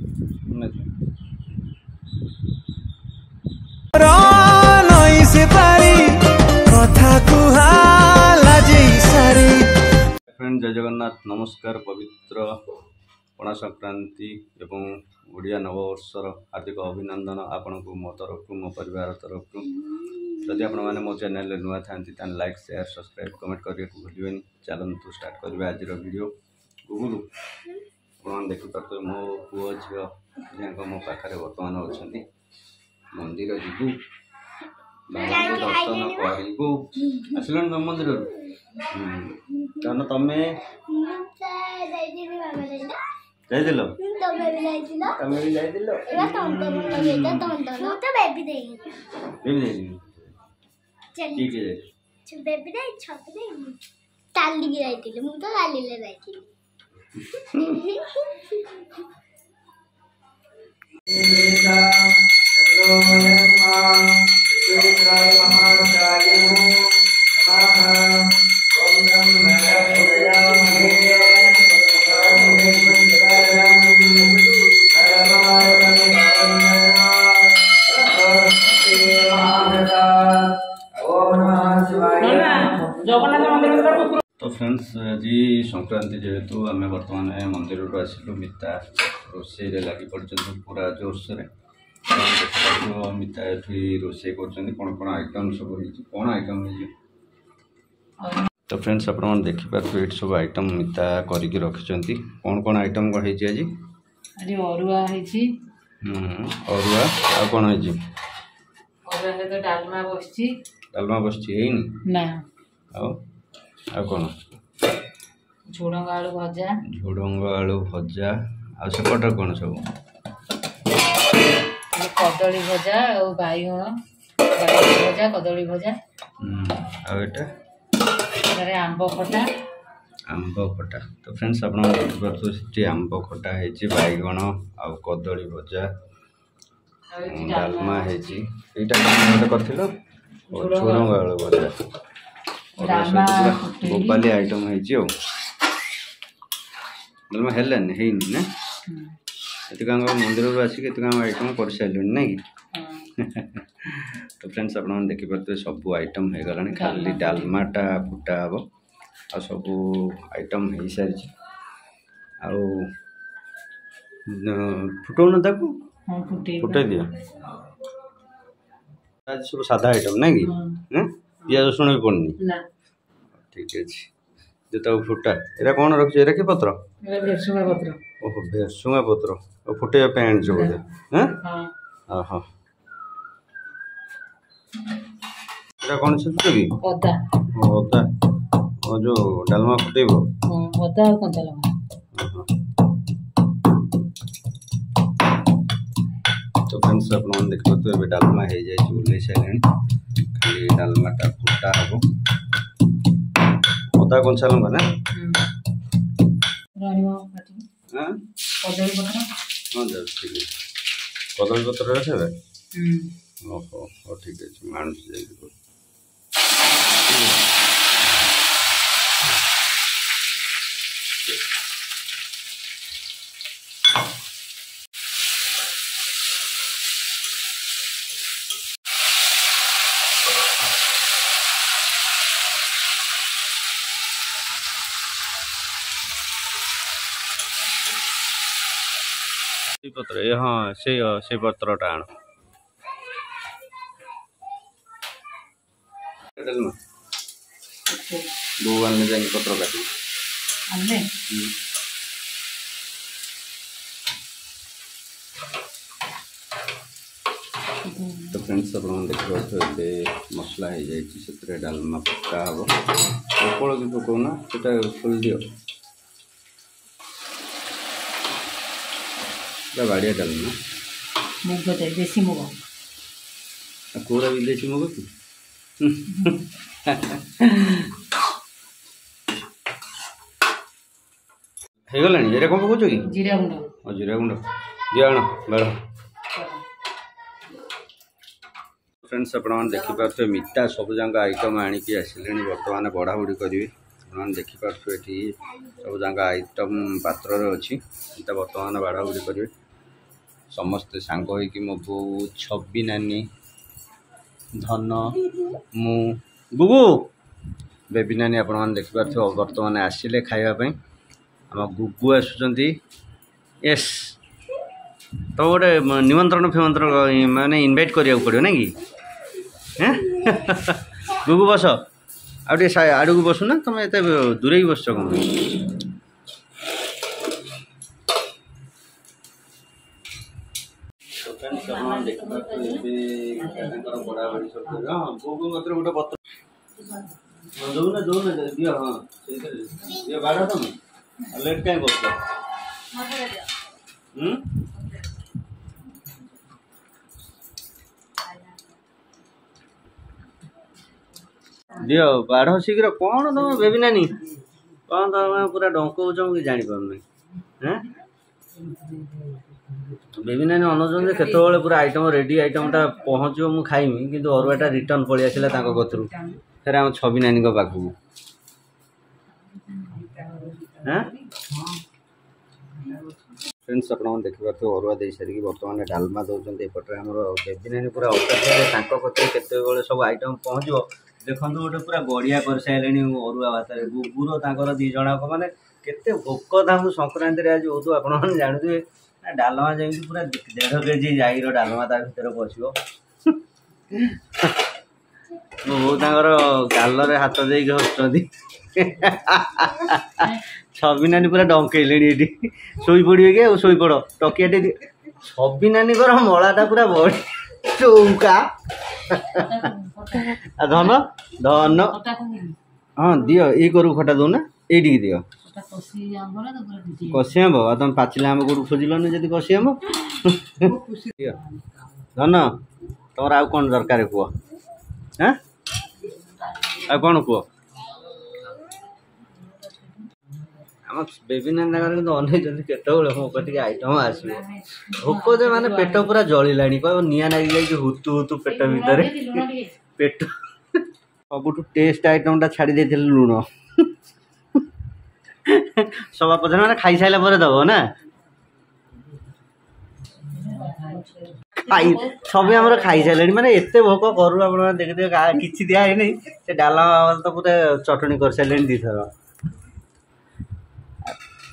Friend जय जगन्नाथ नमस्कार। पवित्र पणा संक्रांति एवं ओडिया नववर्षर हार्दिक अभिनंदन आपण को मो तरफ मो परिवार तरफ। जदि आपण मैंने मो चैनल नुआ था लाइक शेयर सब्सक्राइब कमेंट करने को भूलें। चलतु स्टार्ट करेंगे आज वीडियो। गुगुलू आप देखिपे मो पुओ झील मो पाखे बर्तमान अच्छा मंदिर जीवु बाबा को दर्शन करू आसल तुम मंदिर तमें तो फ्रेंड्स आज संक्रांति जेहेतु आम बर्तमान मंदिर आसिलु मिता रोसे लगी पड़ पूरा जोरसोर मिता ये रोसे कर आइटम सब कौन आइटम हो। तो फ्रेंड्स आप देखिपे ये सब आइटम मिता करके रखी कौन कौन आइटम कौन है आज अरुआ अरुआ आ कौन है डालमा बसची ना आ कौन झुडंग आलू भजा आ सेपट कौन सब कदली भजा और बैगण भजा कदली भजा आंब खटा। तो फ्रेंड्स आप देखिए आंब खटा है बैगण आ कदली भजा डालमा है कर झुडंग आलू भजा गोपाली आइटम है ना मंदिर आसिक आइटम कर सारे ना कि तो फ्रेंड्स आप देखिपे सब आइटम हो गला खाली डालमाटा फुटा हम आ सब आइटम हो सारी फुटौन ताकू फुटे दिया आज सब सादा आइटम ना कि पियाज रसुण भी पड़नी ठीक अच्छे जो फुटा एरा कौन रखी एरा कि पत्र ओहो भेरसुंगा पत्र फुटे पैंट जो बोधे हाँ एरा कौन से कि अदा जो डालमा फुटेब अदा और कंचा लगा। तो फ्रेंड्स आप देखिए डालमा हो जाए ओल्ले सारे खाली डालमाटा फुटा हम अदा कंचा लंका ना हाँ ठीक है कदली पत्र रखे ओहो ठीक है मानुष जाए पत्र ये हाँ से पत्रटा आण भगवान में जाए पत्र काटी तो फ्रेंड्स आप देखिए मसला हो जाए डालमा पक्का हम पकड़ भी पकाउना से खोल दियो बाड़िया डालमा मुग देसी मुग कोरा विदेशी मुग की हो गला ये कौन पकाच कि जीरा गुंड जीरा गुंड दिया आण बेड़ फ्रेंड्स आप देखिपे मिठा सब जंग आइटम आणिकी आसिले बर्तमान बढ़ा बढ़ी करेंगे आप देखिपे सब जंग आइटम पात्र अच्छी बर्तमान बाढ़ा बुढ़ी करेंगे समस्ते सांग होइकि मो बो छब्बी नानी धन मु गुगु बेबी नानी आपण मैंने देखिपार बर्तमान आसिले खावाई आम गुगु आसुँच यस तो गोटे निमंत्रण फिमंत्रण माने इनवाइट करिया पड़ो ना कि गुगु बस आड़े आड़ को बसु ना तुम एत दूरे ही बस कौन गोटे दियो हाँ दियो बाढ़ तुम लेट कहीं कर दियो बाढ़ शीघ्र कौन तुम बेबी नानी कौन तुम पूरा डंकौच कि जापार हाँ बेबी नानी अनुज केतवे पूरा आइटम रेडी आइटमटा पहुँचो मुझे खाइमी कि अरुआटा रिटर्न पलि आसला कतरू फिर आम छवि नानी पाखक फ्रेंड्स आप देखिए अरुआ दे सारिक बर्तमान डालमा दौरान एपटे आम बेबी नानी पूरा अपेक्षा केतवे सब आइटम पहुँचो देखो गोटे पूरा गड़िया कर सारे अरुआ भात गुगुर तर दी जन मैंने केते भोक था संक्रांति आज हो आप जानते डालमा जमी पूरा 1.5 केजी जाईर डालमा ता भर पशो मो बो गाल हाथ दे हसुँच छवि नानी पूरा डंकेले ये शोई पड़े कि शोई पड़ टकिया छवि नानी मलाटा पूरा बड़ी चौका धन धन हाँ दियो ये करू खटा दो ना ये दियो कषि आंब आ तुम पाचिला आंब कौट खोजिलन जब कषि आंब धन तुम आउ कौन दरकार कह हाँ आ कौन कह आम बेबी नानी अनेक केतवे मो कटे आइटम आसो भोक जे माने पेट पूरा जलिला कह निआ नागी जाए हुतु हुतु पेट भितर पेट सब टेस्ट आइटमटा छाड़ी दे लुण सभा पचार मैंने खाई सारा पर दब ना खाई सभी आम खाई सारे मैंने एत भोक करू आप देखते कि दिखाई नहीं से डालमा तो पूरा चटनी कर सारे दी थर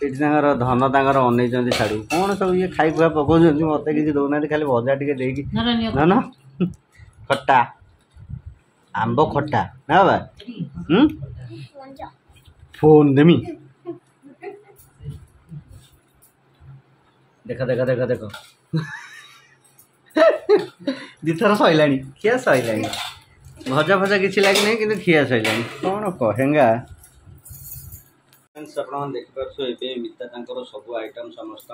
ये धन तर अन छाड़ू कौन सब ये खाई खुआ पकाउं मत कि दौना खाली भजा टे धन खट्टा आंब खट्टा ना बाबा फोन देमी देखा देखा देखा देख दिथर सैला खिया सैला भजा भजा किसी लगे ना कि खिया सैला कौन कहेगा आप देखिए मिता सब आइटम समस्त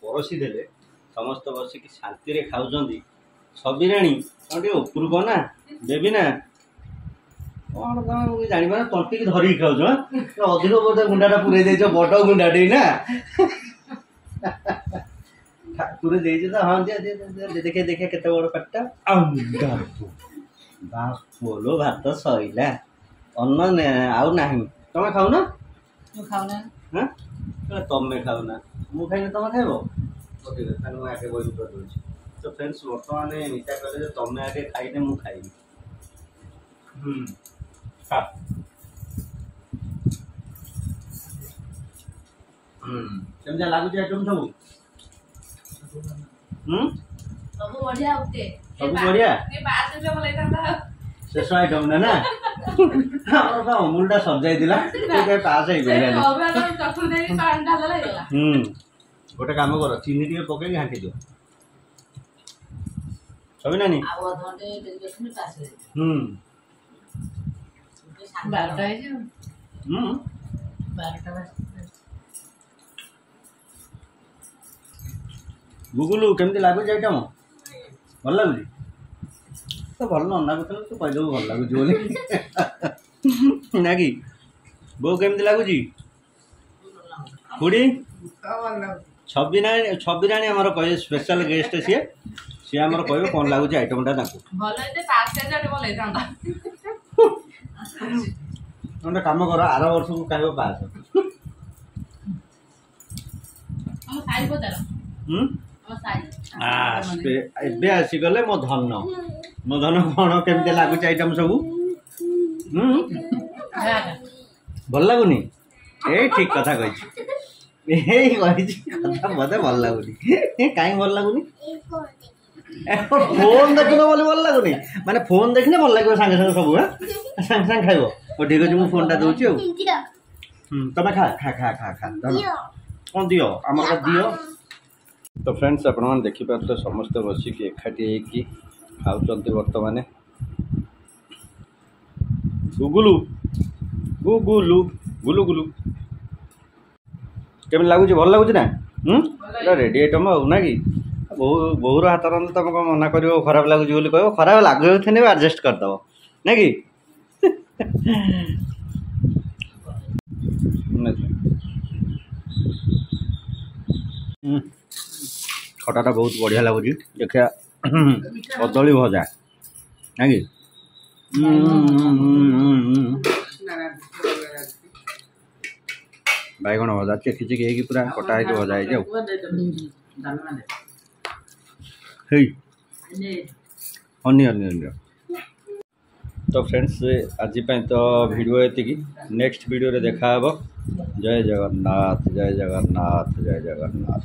परसी देले समस्त बसिक शांति खाऊँ छबिराणी उपरू कह ना देवी ना कौन तुम जाना तंटिक धरिकी खाऊ अधिक बोधे गुंडाटा पूरे दे बड़ गुंडाटे ना ठाकुर दे तो हाँ देखे देखे केते बड़ पेटा बोलो भात सैला अन्न आउ ना तुम खाऊ ना हाँ तुम खाऊ ना मु खाई तुम खाइब ठीक है मुझे आगे बही कर दूसरी तो फ्रेंड्स बर्तमान मिता कहे तुम आगे खाइने मु खाइबी केमती लगुच आइटम सब सब बढ़िया शेष आइटम ना ना अमूलटा सजाई पास गोटे कम कर चीनी टे पकई घाटी दियो छवि नानी गुगुलू केमती लगुच आइटम भल लगुच तो भल न लगुल तो कहीदेव भल लगुच ना कि बो केमती लगुच खुड़ी छबिराणी आमर कहे स्पेशल गेस्ट सी सी आमर कह कौन लगुच आइटमटा गोटे कम कर आर वर्ष को कह पास ଏବେ ଆସିଗଲେ ମୋ ଧନ କ'ଣ କେମିତି ଲାଗୁଛି ଆଇଟମ୍ ସବୁ ଭଲ ଲାଗୁନି ଏଇ ଠିକ୍ କଥା କହିଛି ଏଇ କହିଛି କଥା ମତେ ଭଲ ଲାଗୁନି କାହିଁକି ଭଲ ଲାଗୁନି ଫୋନ୍ ଦେଖୁନ ବୋଲି ଭଲ ଲାଗୁନି ମାନେ ଫୋନ୍ ଦେଖିଲେ ଭଲ ଲାଗିବ ସାଙ୍ଗେ ସାଙ୍ଗେ ସବୁ ସାଙ୍ଗେ ସାଙ୍ଗେ ଖାଇବ ହଉ ଠିକ୍ ଅଛି ମୁଁ ଫୋନ୍ଟା ଦେଉଛି ଆଉ ତମେ ଖା ଖା ଖା ଖା ଖା କ'ଣ ଦିଅ ଆମର ଦିଅ ତ फ्रेंड्स आपण देखिपे समस्ते बसिकी एकाठी होगी खाऊँ बर्तमान गुगुलू गुगुलू गुलू गुलू केमी लगुच भल लगुच ना रेडी आइटम हो ना कि बहुर हाथ रंध तुम कौन मना कर खराब लगुच कह खराब लगुन एडजस्ट करदेव ना कि खटाटा बहुत बढ़िया लगुच देखा कदली भजा ना कि बैगण भजा चेकी चेकी हो पूरा कटा हो भजा है हनी हनी हनी तो फ्रेंड्स आज तो वीडियो ये नेक्स्ट वीडियो रे देखा जय जगन्नाथ जय जगन्नाथ जय जगन्नाथ।